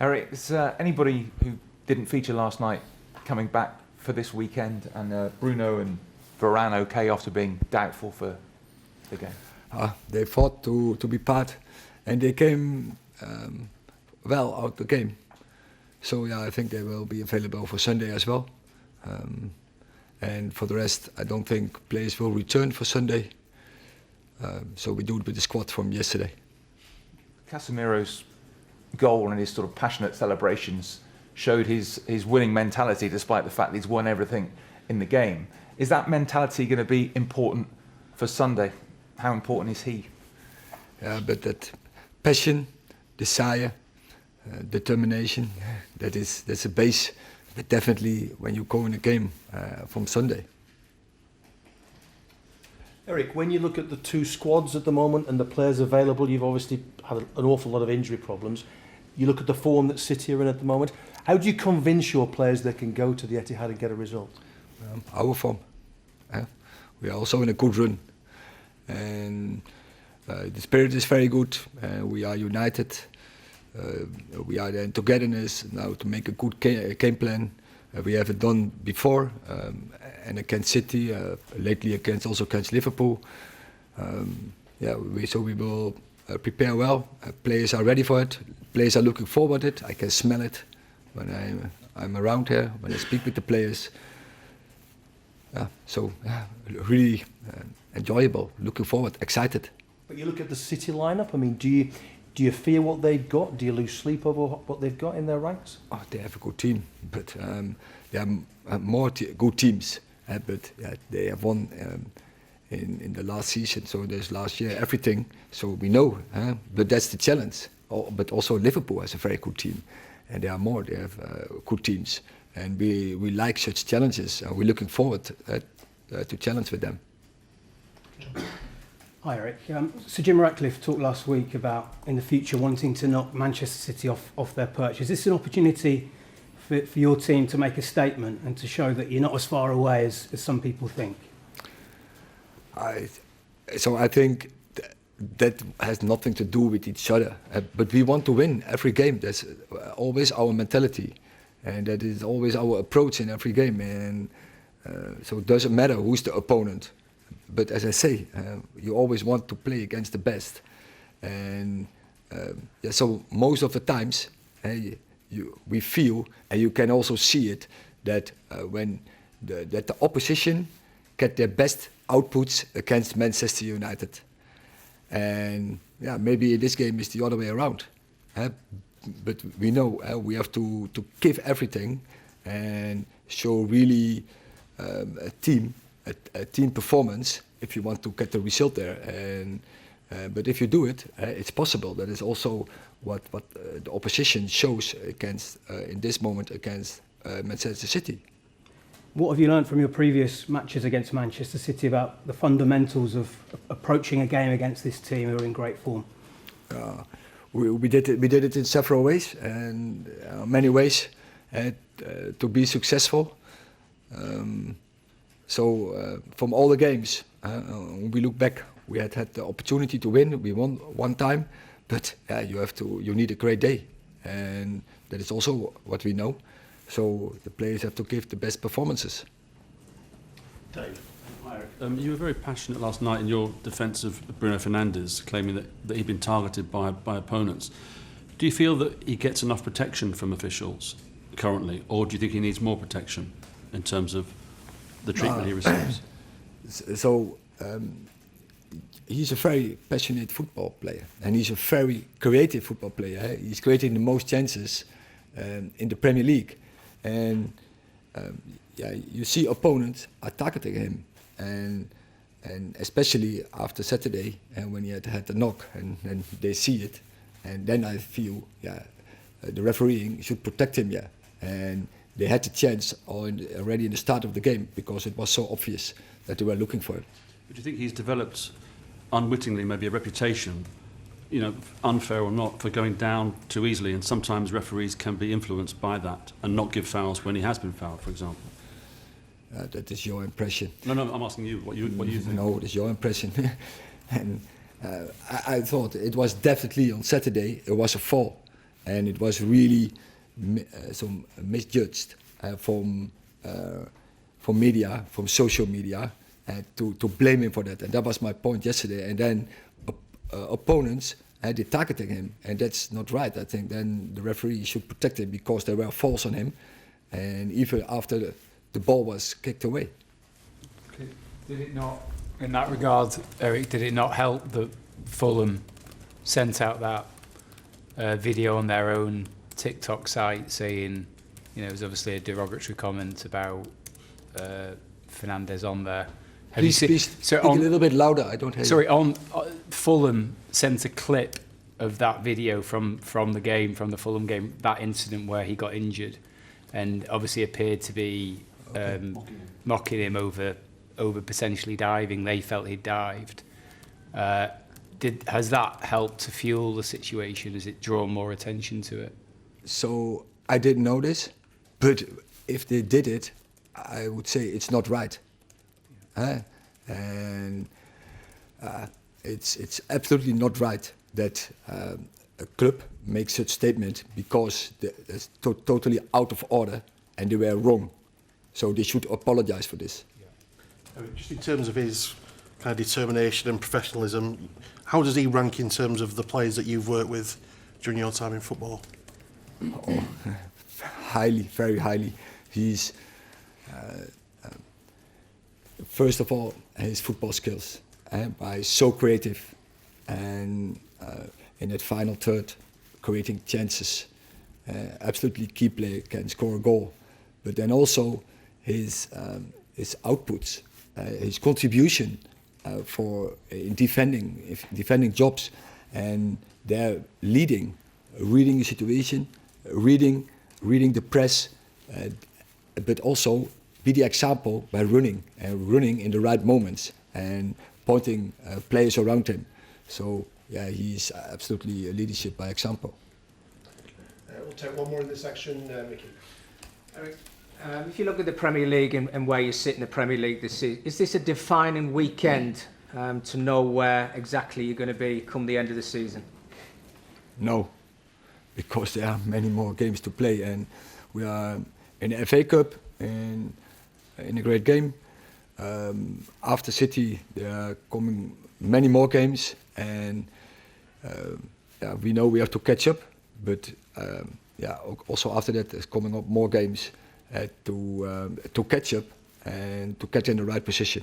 Erik, is anybody who didn't feature last night coming back for this weekend? And Bruno and Varane okay after being doubtful for the game? They fought to be part, and they came well out the game. So yeah, I think they will be available for Sunday as well. And for the rest, I don't think players will return for Sunday. So we do it with the squad from yesterday. Casemiro's goal and his sort of passionate celebrations showed his winning mentality despite the fact that he's won everything in the game. Is that mentality going to be important for Sunday? How important is he? Yeah, but that passion, desire, determination, that's a base. But definitely when you go in a game from Sunday. Erik, when you look at the two squads at the moment and the players available, you've obviously had an awful lot of injury problems. You look at the form that City are in at the moment. How do you convince your players they can go to the Etihad and get a result? Our form. We are also in a good run. And the spirit is very good. We are united. We are in togetherness now to make a good game plan. We have it done before, and against City, lately also against Liverpool. So we will prepare well. Players are ready for it. Players are looking forward to it. I can smell it when I'm around here, when I speak with the players. Really enjoyable, looking forward, excited. But you look at the City lineup. I mean, do you fear what they've got? Do you lose sleep over what they've got in their ranks? Oh, they have a good team, but there are more good teams. But they have won in the last season, so there's last year everything. So we know, but that's the challenge. But also Liverpool has a very good team, and there are more. They have good teams, and we like such challenges, and we're looking forward to challenge with them. Hi Erik. Sir Jim Ratcliffe talked last week about in the future wanting to knock Manchester City off their perch. Is this an opportunity for your team to make a statement and to show that you're not as far away as some people think? I think that has nothing to do with each other. But we want to win every game. That's always our mentality, and that is always our approach in every game. And so it doesn't matter who's the opponent. But as I say, you always want to play against the best, and so most of the times we feel, and you can also see it, that when the opposition get their best outputs against Manchester United, and maybe this game is the other way around, but we know we have to give everything and show really a team performance if you want to get the result there. And but if you do it, it's possible. That is also what the opposition shows against in this moment against Manchester City. What have you learned from your previous matches against Manchester City about the fundamentals of approaching a game against this team who are in great form? We did it in several ways, and many ways to be successful. From all the games, when we look back, we had the opportunity to win. We won one time, but you need a great day, and that is also what we know. So the players have to give the best performances. Dave. You were very passionate last night in your defence of Bruno Fernandes, claiming that he'd been targeted by opponents. Do you feel that he gets enough protection from officials currently, or do you think he needs more protection in terms of the treatment he receives? He's a very passionate football player, and he's a very creative football player. He's creating the most chances in the Premier League, and you see opponents are targeting him, and especially after Saturday, and when he had the knock, and they see it, and then I feel the refereeing should protect him, and they had the chance already in the start of the game because it was so obvious that they were looking for it. But do you think he's developed unwittingly maybe a reputation, unfair or not, for going down too easily, and sometimes referees can be influenced by that and not give fouls when he has been fouled, for example? That is your impression. No, I'm asking you what you think. No, it's your impression. And I thought it was definitely on Saturday, it was a foul. and it was really misjudged from media, from social media, to blame him for that. And that was my point yesterday. And then opponents they targeting him, and that's not right. I think then the referee should protect him because they were false on him, and even after the ball was kicked away. Did it not, in that regard, Erik, did it not help that Fulham sent out that video on their own TikTok site saying, it was obviously a derogatory comment about Fernandez on there? Please speak a little bit louder. I don't hear you. Sorry, Fulham sent a clip of that video from the game, from the Fulham game, that incident where he got injured, and obviously appeared to be mocking him over potentially diving. They felt he'd dived. Has that helped to fuel the situation? Has it drawn more attention to it? So I didn't know this, but if they did it, I would say it's not right. And it's absolutely not right that a club makes such statement because it's totally out of order and they were wrong. So they should apologize for this. Just in terms of his kind of determination and professionalism, how does he rank in terms of the players that you've worked with during your time in football? Oh, highly, very highly. He's first of all, his football skills. By so creative, and in that final third, creating chances. Absolutely key player, can score a goal. But then also his outputs, his contribution in defending jobs, and they're reading the situation, reading the press, but also be the example by running in the right moments and pointing players around him. So yeah, he's absolutely a leadership by example. We'll take one more in this section, Mickey. Erik, if you look at the Premier League and where you sit in the Premier League this season, is this a defining weekend to know where exactly you're going to be come the end of the season? No, because there are many more games to play, and we are in the FA Cup and in a great game. After City, there are coming many more games, and we know we have to catch up. But also after that, there's coming up more games to catch up and to get in the right position.